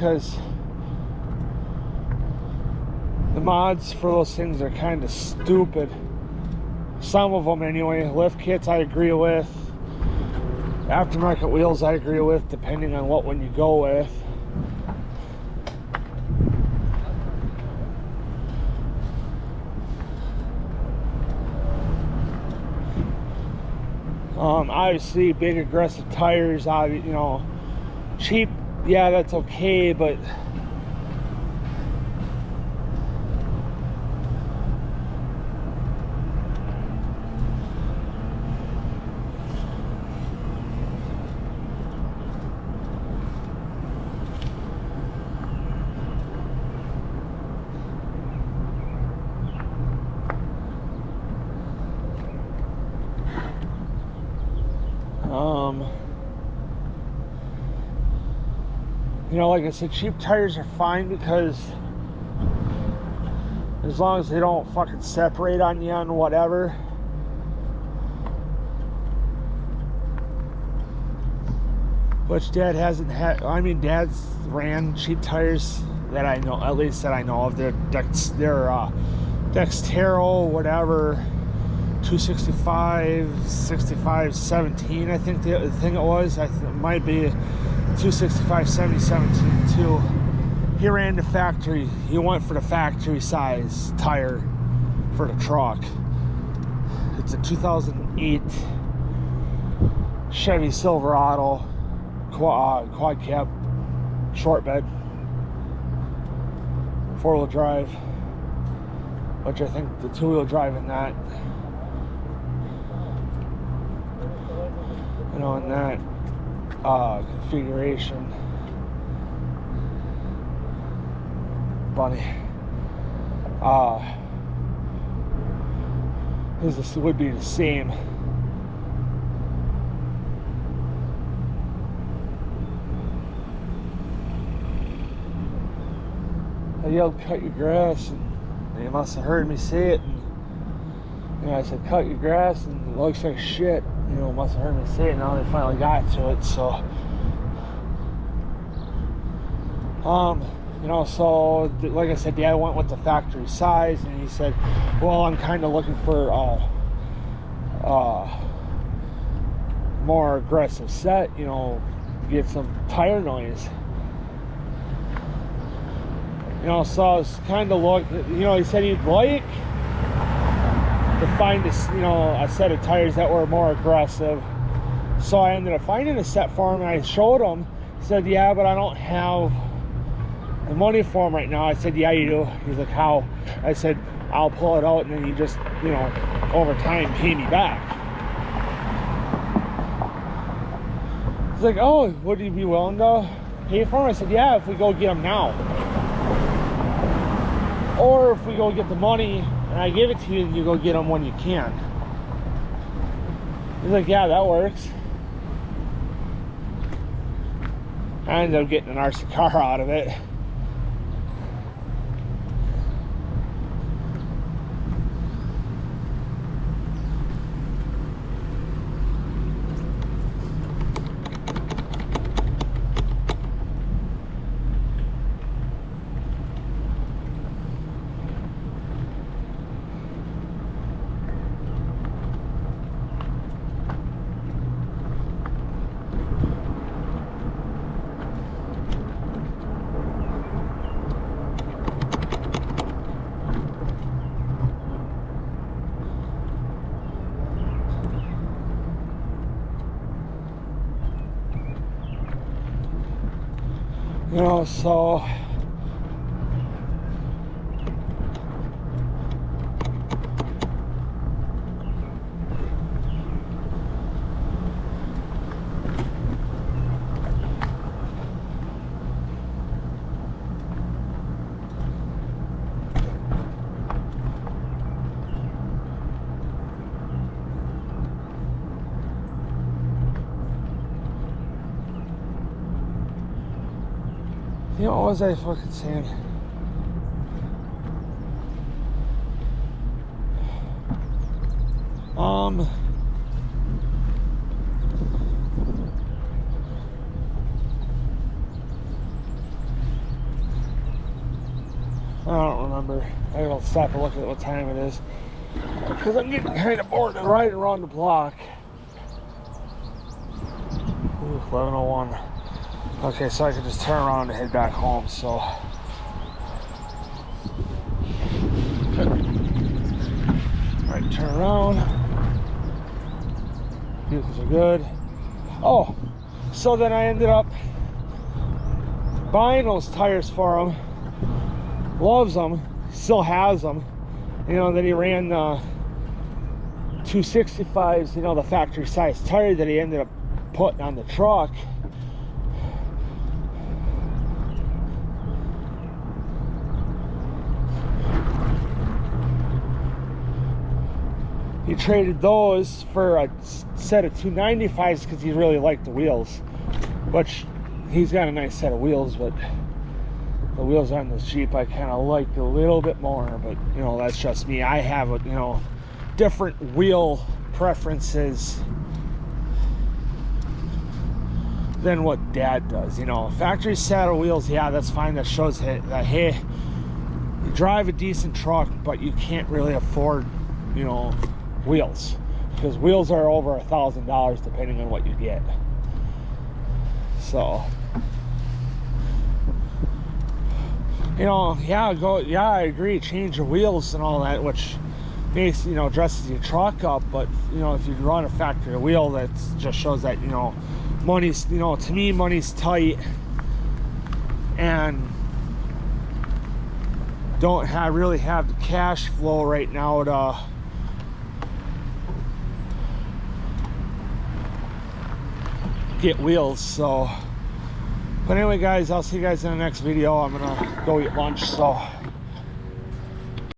because the mods for those things are kind of stupid. Some of them anyway. Lift kits I agree with. Aftermarket wheels I agree with, depending on what one you go with. Obviously big aggressive tires, you know, cheap, yeah, that's okay, but you know, like I said, cheap tires are fine because as long as they don't fucking separate on you and whatever. Which Dad hasn't had. I mean, Dad's ran cheap tires that I know, at least that I know of. They're Dextero, whatever, 265, 65, 17. I think the thing it was. It might be 265, 70, 17 too. He ran the factory. He went for the factory size tire for the truck. It's a 2008 Chevy Silverado quad cab, short bed, 4-wheel drive, which I think the 2-wheel drive in that, you know, in that configuration. Bunny. This would be the same. I yelled, "Cut your grass," and they must have heard me say it. And, you know, I said, "Cut your grass," and it looks like shit. You know, must have heard me say it. Now they finally got to it. So, you know, so like I said, Dad went with the factory size, and he said, "Well, I'm kind of looking for more aggressive set. You know, get some tire noise." You know, so I was kind of you know, he said he'd like to find this, you know, a set of tires that were more aggressive. So I ended up finding a set for him, and I showed him. He said, "Yeah, but I don't have the money for him right now." I said, "Yeah, you do." He's like, "How?" I said, "I'll pull it out, and then you just, you know, over time pay me back." He's like, "Oh, would you be willing to pay for him?" I said, "Yeah, if we go get them now. Or if we go get the money and I give it to you and you go get them when you can." He's like, "Yeah, that works." I ended up getting an RC car out of it. You know, so you know, what was I fucking saying? I don't remember. I gotta stop and look at what time it is, because I'm getting kind of bored of riding around the block. Ooh, 11:01. Okay, so I can just turn around and head back home. So right, turn around. Vehicles are good. Oh, so then I ended up buying those tires for him. Loves them, still has them. You know, then he ran the 265s, you know, the factory size tire that he ended up putting on the truck. He traded those for a set of 295s because he really liked the wheels, which he's got a nice set of wheels, but the wheels on this Jeep I kind of like a little bit more. But you know, that's just me. I have you know, different wheel preferences than what Dad does. You know, factory set of wheels, yeah, that's fine. That shows that hey, you drive a decent truck, but you can't really afford, you know, wheels, because wheels are over $1,000 depending on what you get. So, you know, yeah, I agree, change your wheels and all that, which makes, you know, dresses your truck up. But you know, if you run a factory wheel, that just shows that, you know, money's, you know, to me, money's tight, and don't really have the cash flow right now to get wheels. So, but anyway guys, I'll see you guys in the next video. I'm gonna go eat lunch, so